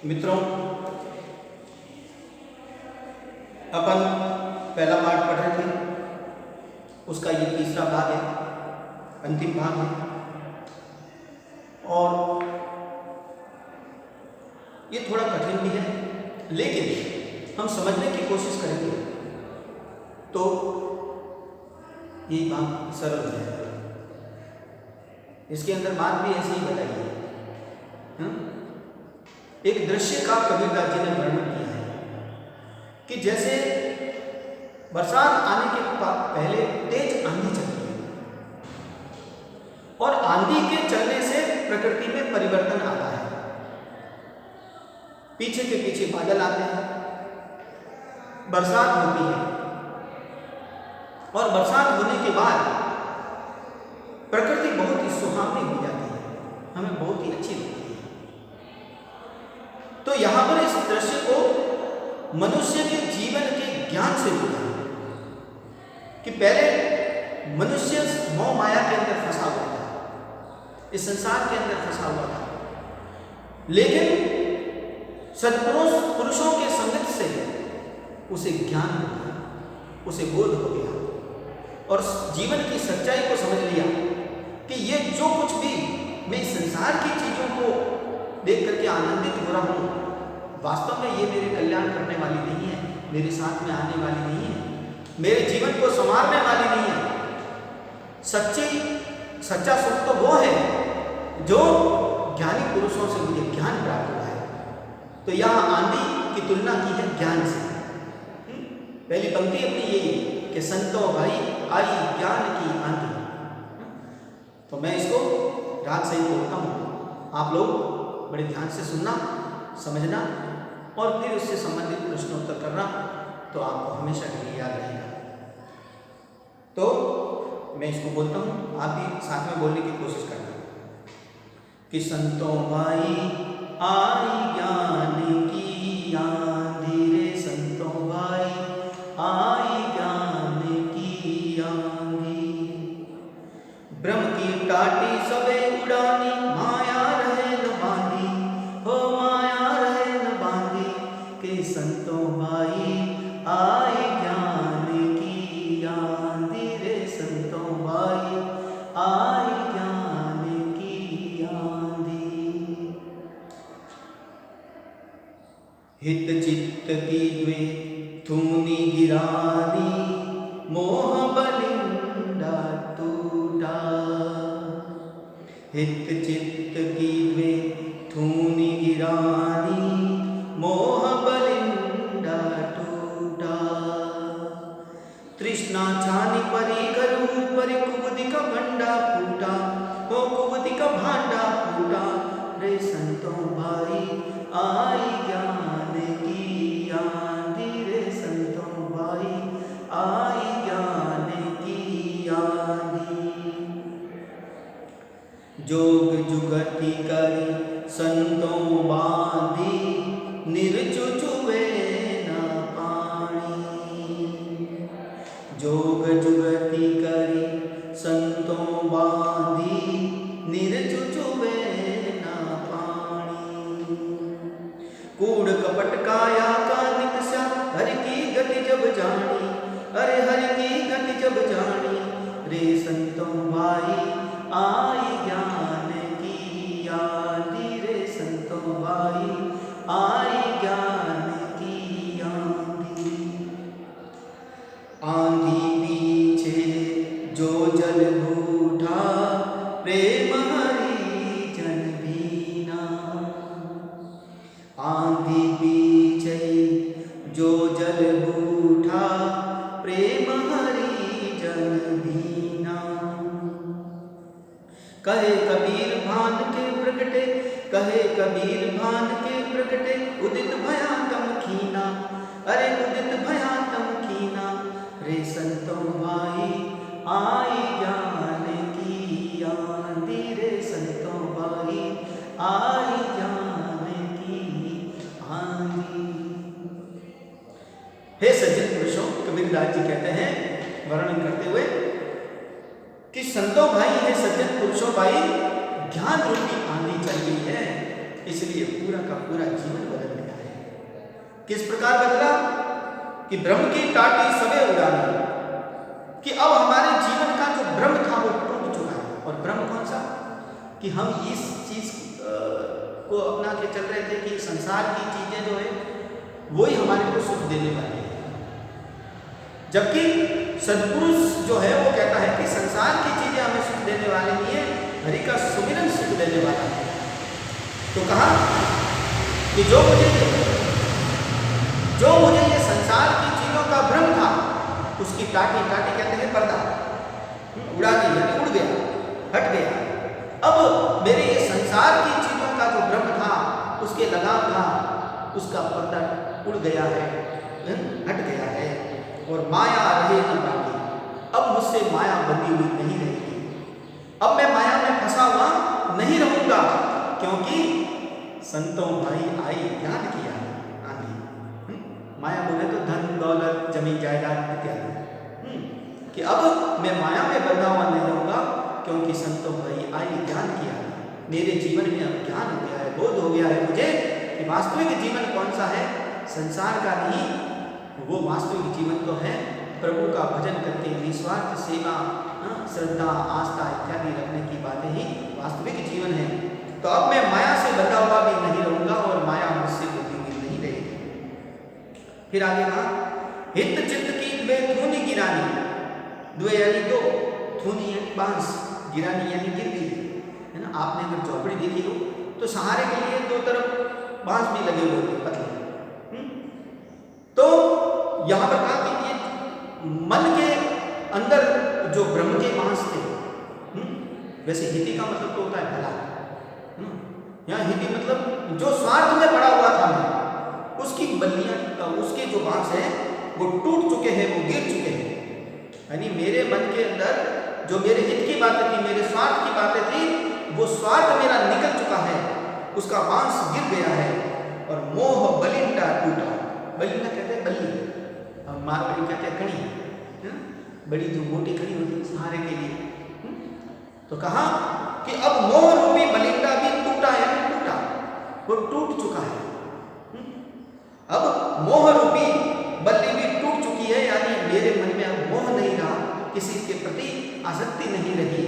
मित्रों, अपन पहला पाठ पढ़ रहे थे, उसका ये तीसरा भाग है, अंतिम भाग है। और ये थोड़ा कठिन भी है, लेकिन हम समझने की कोशिश करेंगे तो ये भाग सरल हो जाएगा। इसके अंदर बात भी ऐसी ही बताई है। एक दृश्य का कबीरदास जी ने वर्णन किया है कि जैसे बरसात आने के पहले तेज आंधी चलती है और आंधी के चलने से प्रकृति में परिवर्तन आता है। पीछे के पीछे बादल आते हैं, बरसात होती है और बरसात होने के बाद प्रकृति बहुत ही सुहावनी हो जाती है, हमें बहुत ही अच्छी लगती है। तो यहां पर इस दृश्य को मनुष्य के जीवन के ज्ञान से जोड़ा है कि पहले मनुष्य मोह माया के अंदर फंसा हुआ था, इस संसार के अंदर फंसा हुआ था, लेकिन सत्पुरुषों के संगत से उसे ज्ञान हो गया, उसे बोध हो गया और जीवन की सच्चाई को समझ लिया कि ये जो कुछ भी मैं संसार की चीजों को देख करके आनंदित हो रहा हूं, वास्तव में ये मेरे कल्याण करने वाली नहीं है, मेरे साथ में आने वाली नहीं है, मेरे जीवन को संवारने वाली नहीं है। सच्चा सुख तो वो है जो ज्ञानी पुरुषों से मुझे ज्ञान प्राप्त हुआ है। तो यहां आंधी की तुलना की है ज्ञान से। पहली पंक्ति अपनी यही है कि संतो भाई आई ज्ञान की आंधी। तो मैं इसको राग सही बोलता हूं, आप लोग बड़े ध्यान से सुनना, समझना और फिर उससे संबंधित प्रश्न उत्तर करना, तो आपको हमेशा के लिए याद रहेगा। तो मैं इसको बोलता हूं, आप भी साथ में बोलने की कोशिश करना कि संतों भाई आई ज्ञान की आंधी रे, संतों भाई आई ज्ञान की आंधी। ब्रह्म की टाटी सबे उड़ानी, माया रहे न बांधी, हो माया रहे न बांधी, के संतों भाई आई ज्ञान की आंधी रे, संतों भाई आई ज्ञान की आंधी। हित चित्त की द्वे थूनी गिरानी, मोह बलिंदा टूटा। हित चित्त की द्वे थूनी गिरानी, मोह बलिंदा टूटा। तृष्णा छानी परी करू परी, कुबुद्धि का भंडा फूटा, हो कुबुद्धि का भांडा फूटा रे, संतों भाई आई ज्ञान की आंधी रे, संतों भाई आई ज्ञान की आंधी। जोग जुगति करी संतों बांधी, निर्चुचुवे न पानी। जोग जुगति करी संतों बांधी, निर्चुचुवे न पानी। कूड़ कपट काया का नित्या, हरि की गति जब जानी, अरे हरि की गति जब जानी रे, संतों भाई आई ज्ञान की आंधी रे, संतों भाई आई ज्ञान की आंधी। आंधी पीछे जो जल बूढ़ा, प्रेम हरि जन बीना। आंधी पीछे जो जल बूढ़ा, प्रेम हरि जन बीना। कहे कबीर भान के प्रगटे, कहे कबीर भान के प्रगटे, उदित भया तम खीना, अरे उदित भया तम खीना रे, संतों भाई आई ज्ञान की आंधी रे, संतों भाई आई ज्ञान की आंधी। हे सज्जन पुरुषों, कबीरदास जी कहते हैं वर्णन करते हुए कि संतों भाई, हे सज्जन पुरुषों भाई, ज्ञान रूपी आंधी चल गई है इसलिए पूरा का पूरा जीवन बदल गया है। किस प्रकार बदला कि ब्रह्म की टाटी सबे उड़ानी, कि अब हमारे जीवन का जो ब्रह्म था वो टूट चुका है। और ब्रह्म कौन सा? कि हम इस चीज को अपना के चल रहे थे कि संसार की चीजें जो है वही हमारे को सुख देने वाली है, जबकि सदपुरुष जो है वो कहता है कि संसार की चीजें हमें सुख देने वाले नहीं है, हरि का सुमिरन सुख देने वाला है। तो कहा कि जो मुझे ये संसार की चीजों का भ्रम था, उसकी टाटी कहते हैं पर्दा, उड़ा दी, यानी उड़ गया, हट गया। अब मेरे ये संसार की चीजों का जो भ्रम था, उसके लगाम था, उसका पर्दा उड़ गया है, हट गया है। और माया रहे न बाकी, अब मुझसे माया बंधी हुई नहीं रहेगी, अब मैं माया में फंसा हुआ नहीं रहूंगा, क्योंकि संतों भाई आई ज्ञान किया आंधी। माया बोले तो धन दौलत जमीन जायदाद इत्यादि, कि अब मैं माया में बंधा हुआ नहीं रहूंगा, क्योंकि संतों भाई आई ज्ञान किया। मेरे जीवन में अब ज्ञान हो गया है, बोध हो गया है मुझे कि वास्तविक जीवन कौन सा है, संसार का नहीं, वो वास्तविक जीवन तो है प्रभु का भजन करके निस्वार्थ सेवा, श्रद्धा आस्था इत्यादि रखने की बातें ही वास्तविक जीवन है। तो अब मैं माया से बंधा हुआ भी नहीं रहूंगा और माया मुझसे बंधी हुई नहीं रहेगी। फिर आगे कहा हित चित्त की द्वे थूनी गिरानी, द्वे यानी दो, थूनी यानी बांस, गिरानी यानी गिर गई, है ना। आपने अगर झोपड़ी देखी हो तो सहारे के लिए दो तरफ बांस भी लगे हुए थे पतले। तो यहां पर कहा कि ये मन के अंदर जो ब्रह्म के बांस थे, वैसे हिति का मतलब तो होता है भला, यहाँ हिति मतलब जो स्वार्थ में पड़ा हुआ था मैं, उसकी बल्लियां, उसके जो बांस है वो टूट चुके हैं, वो गिर चुके हैं। यानी मेरे मन के अंदर जो मेरे हित की बातें थी, मेरे स्वार्थ की बातें थी, वो स्वार्थ मेरा निकल चुका है, उसका बांस गिर गया है। और मोह बलिंडा टूटा, बलिंडा कहते हैं बल्ली, और मारवाड़ी कहते हैं कड़ी, बड़ी जो मोटी कड़ी होती है सहारे के लिए। तो कहा कि अब मोह रूपी बलिंडा भी टूटा है, टूटा, वो टूट चुका है। अब मोह रूपी बल्ली भी टूट चुकी है, यानी मेरे मन में अब मोह नहीं रहा, किसी के प्रति आसक्ति नहीं रही।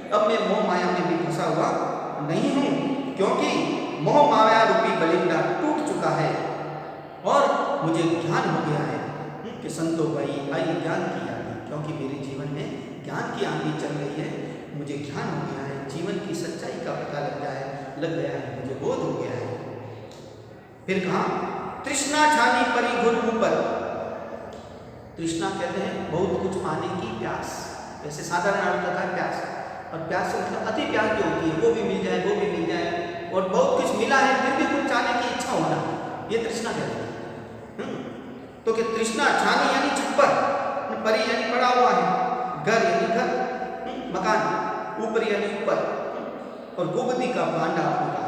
अब मैं मोह माया में भी फंसा हुआ नहीं हूं, क्योंकि मोह माया रूपी बलिंडा टूट चुका है और मुझे ज्ञान हो गया है कि संतों भाई आई ज्ञान की आंधी, क्योंकि मेरे जीवन में ज्ञान की आंधी चल रही है, मुझे ज्ञान हो गया है, जीवन की सच्चाई का पता लग गया है, मुझे बोध हो गया है। फिर कहा तृष्णा छानी परी घुर ऊपर, तृष्णा कहते हैं बहुत कुछ पाने की प्यास, वैसे साधारण अर्थ होता है प्यास, और प्यास से मतलब अति प्यास जो होती है, वो भी मिल जाए, वो भी मिल जाए, और बहुत कुछ मिला है फिर भी कुछ चाहने की इच्छा होना, ये तृष्णा कहते हैं। तो कि तृष्णा छानी यानी छप्पर, परी यानी पड़ा हुआ है, घर यानी घर, मकान, ऊपर यानी ऊपर, और गुबदी का भांडा फूटा,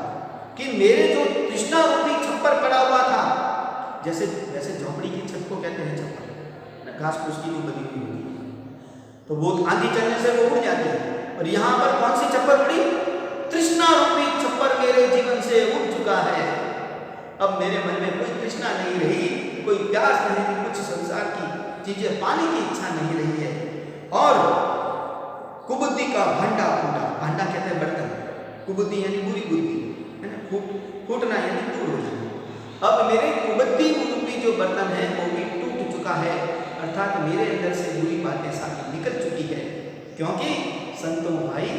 कि मेरे जो तृष्णा रूपी छप्पर पड़ा हुआ था, जैसे वैसे झोपड़ी की छत को कहते हैं छप्पर, घास फूस की जो बनी हुई होती है, तो वो आंधी चलने से वो उड़ जाती है। और यहाँ पर कौन सी छप्पर उड़ी? तृष्णा रूपी छप्पर मेरे जीवन से उड़ चुका है। अब मेरे मन में कोई तृष्णा नहीं रही, कोई प्यास नहीं, कुछ संसार की चीजें पाने की इच्छा नहीं रही है। और कुबुद्धि का भांडा फूटा, भांडा कहते हैं बर्तन, कुबुद्धि यानी बुरी बुद्धि, है ना, फूटना यानी दूर हो जाना। अब मेरे कुबुद्धि रूपी जो बर्तन है वो भी टूट चुका है, अर्थात मेरे अंदर से बुरी बातें सारी निकल चुकी है, क्योंकि संतों भाई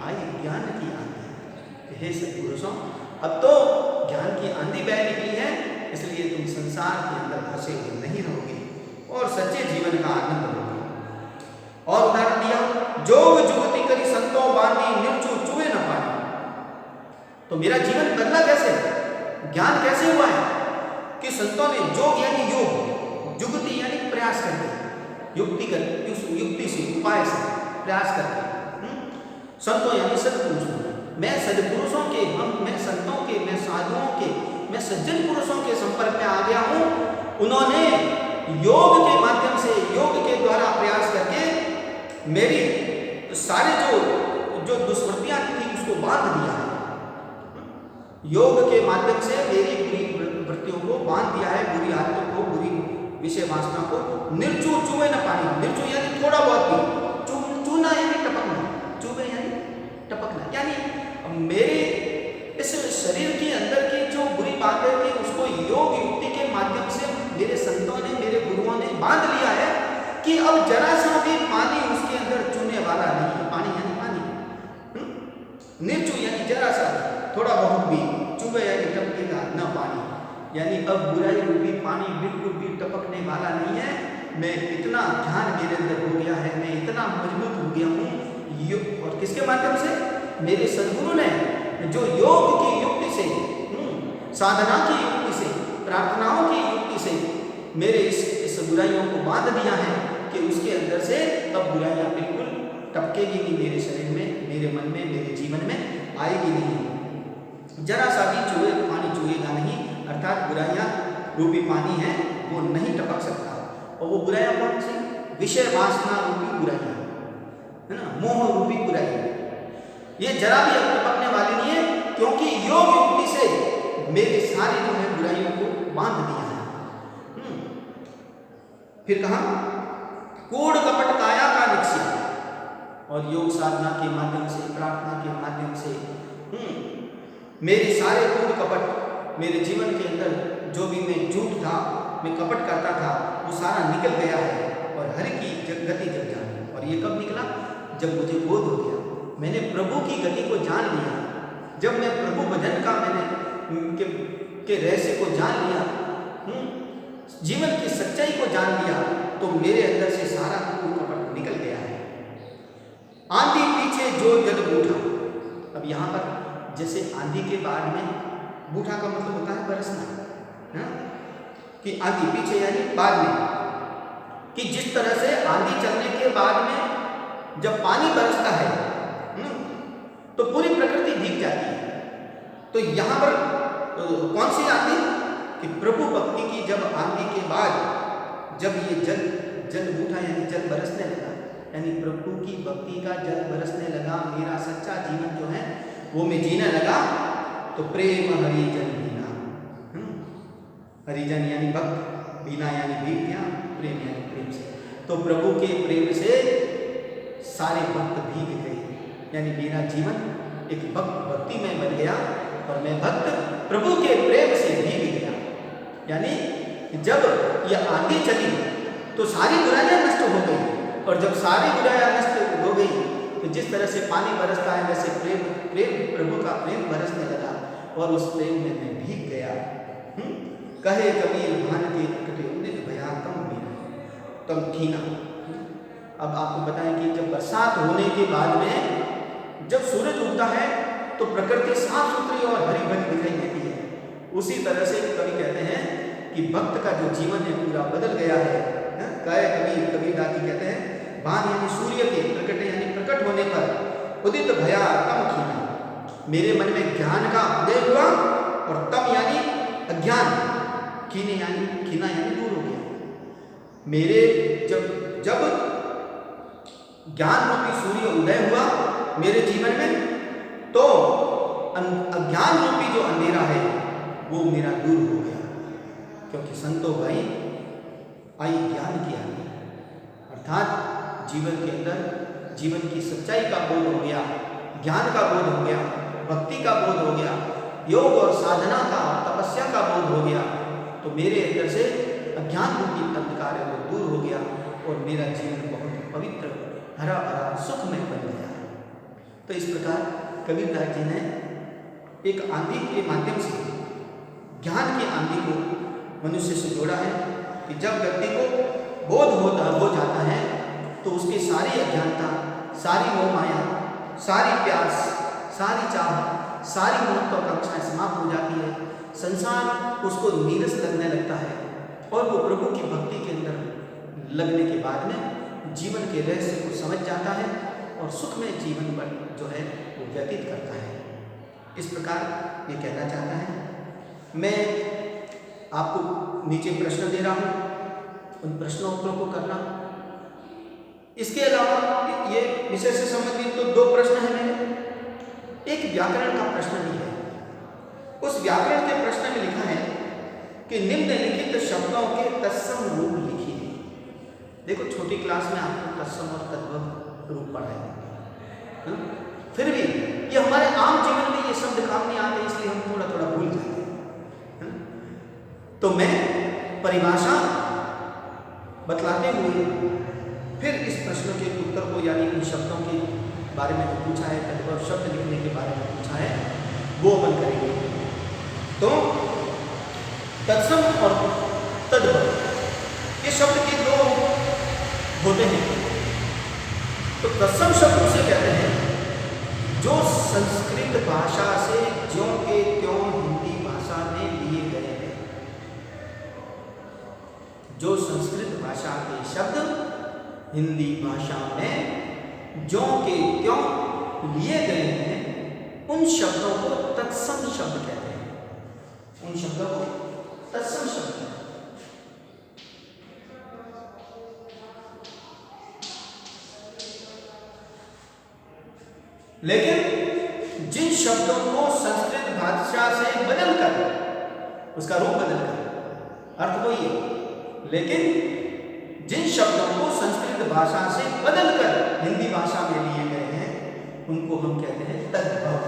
आई ज्ञान की आंधी। हे सत्पुरुषों, अब तो ज्ञान की आंधी बह निकली है, इसलिए तुम संसार के अंदर फंसे हुए नहीं रहोगे और सच्चे जीवन का आनंद लोगे। और उदाहरण दिया, जोग जुगति करी संतों बांधी निर्चु चुए न पानी। तो मेरा जीवन बदला कैसे, ज्ञान कैसे हुआ है कि संतों ने जोग यानी योग, जुगति यानी प्रयास करके, युक्ति से, उपाय से प्रयास करके, संतों यानी सत्पुरुषों, मैं सदपुरुषों के, मैं संतों के, मैं साधुओं के, मैं सज्जन पुरुषों के संपर्क में आ गया हूं। उन्होंने योग के माध्यम से, योग के द्वारा प्रयास करके मेरी सारे जो दुष्वृत्तियां थी उसको बांध दिया है। योग के माध्यम से मेरी बुरी वृत्तियों को बांध दिया है, बुरी आदतों को, बुरी विषय वासना को। निर्चू चूहे न पानी, निर्चू यानी थोड़ा बहुत भी, चूना यानी टपकना, चूहे यानी टपकना, यानी मेरे इस शरीर के अंदर की जो बुरी बातें थी उसको योग युक्ति के माध्यम से मेरे संतों ने, मेरे गुरुओं ने बांध लिया है कि अब जरा सा भी पानी उसके अंदर चूने वाला नहीं। पानी यानी पानी, निर्चू यानी जरा सा, थोड़ा बहुत भी, चूहे यानी टपकेगा न पानी, यानी अब बुराई रूपी पानी बिल्कुल भी टपकने वाला नहीं है। मैं इतना ध्यान मेरे अंदर हो गया है, मैं इतना मजबूत हो गया हूँ। और किसके माध्यम से? मेरे सद्गुरु ने जो योग की युक्ति से, साधना की युक्ति से, प्रार्थनाओं की युक्ति से मेरे इस बुराइयों को बांध दिया है कि उसके अंदर से अब बुराइयां बिल्कुल टपकेगी नहीं मेरे शरीर में, मेरे मन में, मेरे जीवन में आएगी नहीं। जरा सा भी पानी चुएगा नहीं, अर्थात बुराइयां रूपी पानी है वो नहीं टपक सकता। और वो बुराइयां कौन सी? विषय वासना रूपी बुराइयां, है ना, मोह रूपी बुराई, ये जरा भी अब टपकने वाली नहीं है, क्योंकि योग युक्ति से मेरे सारे जो है बुराइयों को बांध दिया है। फिर कहा कूड़ कपट काया का निश्चय, और योग साधना के माध्यम से, प्रार्थना के माध्यम से मेरे सारे कूड़ कपट, मेरे जीवन के अंदर जो भी मैं झूठ था, मैं कपट करता था, वो सारा निकल गया है और हरि की गति जग जानी। और ये कब निकला? जब मुझे बोध हो गया, मैंने प्रभु की गति को जान लिया। जब मैं प्रभु भजन का मैंने के रहस्य को जान लिया, जीवन की सच्चाई को जान लिया, तो मेरे अंदर से सारा कूड़ कपट निकल गया है। आंधी पीछे जो जल बूढ़ा, अब यहाँ पर जैसे आंधी के बाद में, बूढ़ा का मतलब होता है बरसना, है कि आंधी पीछे यानी बाद में, कि जिस तरह से आंधी चलने के बाद में जब पानी बरसता है तो पूरी प्रकृति भीग जाती है। तो यहाँ पर कौन सी आंधी? कि प्रभु भक्ति की जब आंधी के बाद जब ये जल बूढ़ा यानी जल बरसने लगा, यानी प्रभु की भक्ति का जल बरसने लगा, मेरा सच्चा जीवन जो है वो मैं जीने लगा, तो प्रेम हरिजन बीना, हरिजन यानी भक्त, बीना यानी भीग गया, प्रेम यानी प्रेम से, तो प्रभु के प्रेम से सारे भक्त भीग गए, यानी मेरा जीवन एक भक्ति में बन गया और मैं भक्त प्रभु के प्रेम से भीग गया। यानी जब यह आंधी चली तो सारी बुराइयां नष्ट हो गई, और जब सारी बुराइयां नष्ट हो गई तो जिस तरह से पानी बरसता है वैसे प्रेम प्रभु का प्रेम बरसने लगा, और उस प्रेम में मैं भीग गया। कहे कबीर भान के प्रकटे उदित भया तम खीना। अब आपको बताएं कि जब बरसात होने के बाद में जब सूरज उगता है तो प्रकृति साफ सुथरी और हरी भरी दिखाई देती है। उसी तरह से कवि कहते हैं कि भक्त का जो जीवन है पूरा बदल गया है। कहे कबीरदास जी कहते हैं, भान यानी सूर्य के, प्रकटे यानी प्रकट होने पर, उदित भया तम खीना, मेरे मन में ज्ञान का उदय हुआ, और तम यानी अज्ञान, खीना यानी दूर हो गया। मेरे जब ज्ञान रूपी सूर्य उदय हुआ मेरे जीवन में, तो अज्ञान रूपी जो अंधेरा है वो मेरा दूर हो गया। क्योंकि संतो भाई आई ज्ञान की आनी, अर्थात जीवन के अंदर जीवन की सच्चाई का बोध हो गया, ज्ञान का बोध हो गया, भक्ति का बोध हो गया, योग और साधना का, तपस्या का बोध हो गया, तो मेरे अंदर से अज्ञान रूपी अंधकार है वो दूर हो गया, और मेरा जीवन बहुत पवित्र, हरा भरा, सुखमय बन गया। तो इस प्रकार कबीरदास जी ने एक आंधी के माध्यम से ज्ञान की आंधी को मनुष्य से जोड़ा है कि जब व्यक्ति को बोध हो जाता है तो उसकी सारी अज्ञानता, सारी मोह माया, सारी प्यास, सारी चाह, सारी महत्वाकांक्षाएं समाप्त हो जाती है। संसार उसको नीरस लगने लगता है, और वो प्रभु की भक्ति के अंदर लगने के बाद में जीवन के रहस्य को समझ जाता है और सुखमय जीवन पर जो है वो व्यतीत करता है। इस प्रकार ये कहना चाहता है। मैं आपको नीचे प्रश्न दे रहा हूँ, उन प्रश्नोत्तरों को करना। इसके अलावा ये विषय से संबंधित तो 2 प्रश्न हैं मेरे। एक व्याकरण का प्रश्न भी है उस व्याकरण के प्रश्न में लिखा है कि निम्नलिखित शब्दों के तत्सम रूप लिखिए। देखो छोटी क्लास में आपको तत्सम और तद्भव रूप पढ़ाएंगे, फिर भी ये हमारे आम जीवन में ये शब्द काम नहीं आते, इसलिए हम थोड़ा थोड़ा भूल जाते हैं। तो मैं परिभाषा बतलाते हुए फिर इस प्रश्न के उत्तर को, यानी इन शब्दों के बारे में जो पूछा है, तद्भव शब्द लिखने के बारे में पूछा है, वो अपन करेंगे। तो तत्सम और तद्भव ये शब्द के दो होते हैं। तो तत्सम शब्द उसे कहते हैं जो संस्कृत भाषा से ज्यों के त्यों हिंदी भाषा में लिए गए हैं। जो संस्कृत भाषा के शब्द हिंदी भाषा में ज्यों के त्यों लिए गए हैं, उन शब्दों को तत्सम शब्द कहते हैं। उन शब्दों को तत्सम शब्द कहते हैं। लेकिन जिन शब्दों को संस्कृत भाषा से बदलकर, उसका रूप बदलकर, अर्थ वही है, लेकिन जिन शब्दों को संस्कृत भाषा से बदलकर हिंदी भाषा में लिए गए हैं, उनको हम कहते हैं तद्भव।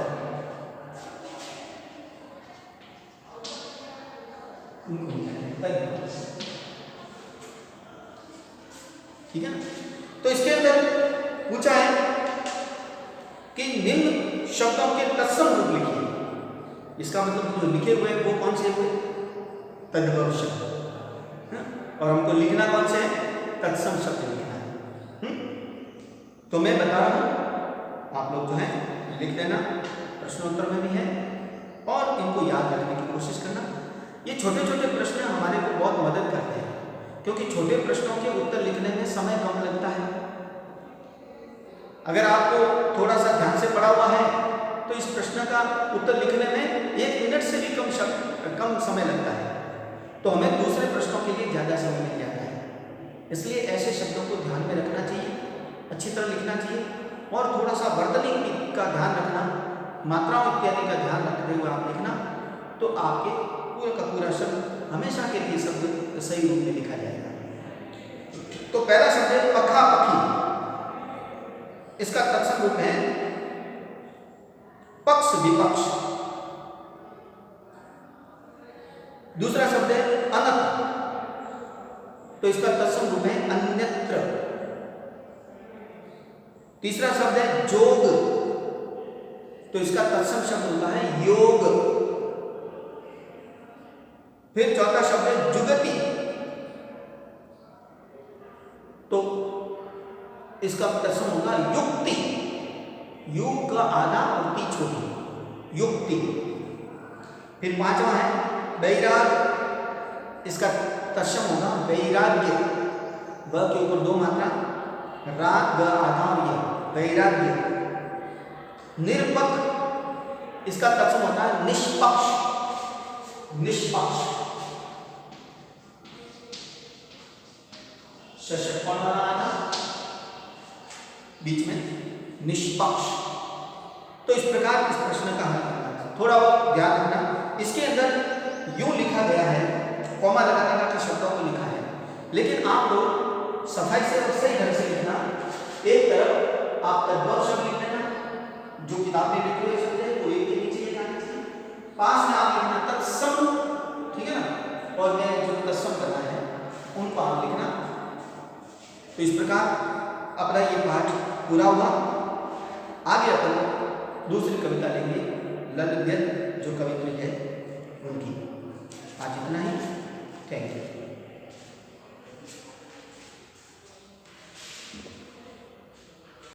उनको हम कहते हैं तद्भव। ठीक है ना? तो इसके अंदर पूछा है कि निम्न शब्दों के तत्सम रूप लिखिए। इसका मतलब जो लिखे हुए वो कौन से हुए? तद्भव शब्द। और हमको लिखना कौन से है? तत्सम शब्द लिखना है। तो मैं बता रहा हूं, आप लोग जो है लिख देना, प्रश्नोत्तर में भी है, और इनको याद रखने की कोशिश करना। ये छोटे छोटे प्रश्न हमारे को बहुत मदद करते हैं, क्योंकि छोटे प्रश्नों के उत्तर लिखने में समय कम लगता है। अगर आपको थोड़ा सा ध्यान से पढ़ा हुआ है तो इस प्रश्न का उत्तर लिखने में 1 मिनट से भी कम समय लगता है, तो हमें दूसरे प्रश्नों के लिए ज़्यादा समय मिल जाता है। इसलिए ऐसे शब्दों को ध्यान में रखना चाहिए, अच्छी तरह लिखना चाहिए, और थोड़ा सा वर्तनी का ध्यान रखना, मात्राओं इत्यादि का ध्यान रखते हुए आप लिखना, तो आपके पूरा का पूरा शब्द हमेशा के लिए शब्द सही रूप में लिखा जाएगा। तो पहला शब्द है पखा पखी। इसका तत्सम रूप है पक्ष विपक्ष। दूसरा शब्द है अनत, तो इसका तत्सम रूप है अन्यत्र। तीसरा शब्द है जोग, तो इसका तत्सम शब्द होता है योग। फिर चौथा शब्द है जुगति, तो इसका तत्सम होगा युक्ति। युग का आधा और ती छोटी, युक्ति। फिर पांचवा है वैराग, इसका तत्सम होगा वैराग्य। व के ऊपर 2 मात्रा, राग ग आधा और ये वैराग्य। निरपक्ष, इसका तत्सम होता है निष्पक्ष। निष्पक्ष आना बीच में निष्पक्ष। तो इस प्रकार इस प्रश्न का हल करना, थोड़ा और ध्यान रखना। इसके अंदर यूं लिखा गया है, कॉमा लगाने का कि शब्दों को लिखा है, लेकिन आप लोग सफाई से और सही ढंग से लिखना। एक तरफ आप तद्भव शब्द लिख देना, जो किताब में लिखे हुए शब्द है वो एक के नीचे एक आना चाहिए। पास में आप लिखना तत्सम, ठीक है ना, और मैं जो तत्सम करना है उनको आप लिखना। तो इस प्रकार अपना ये पाठ पूरा हुआ। आगे अपन दूसरी कविता लेंगे, ललित गद्य जो कवित्री है उनकी। आज इतना ही, थैंक यू।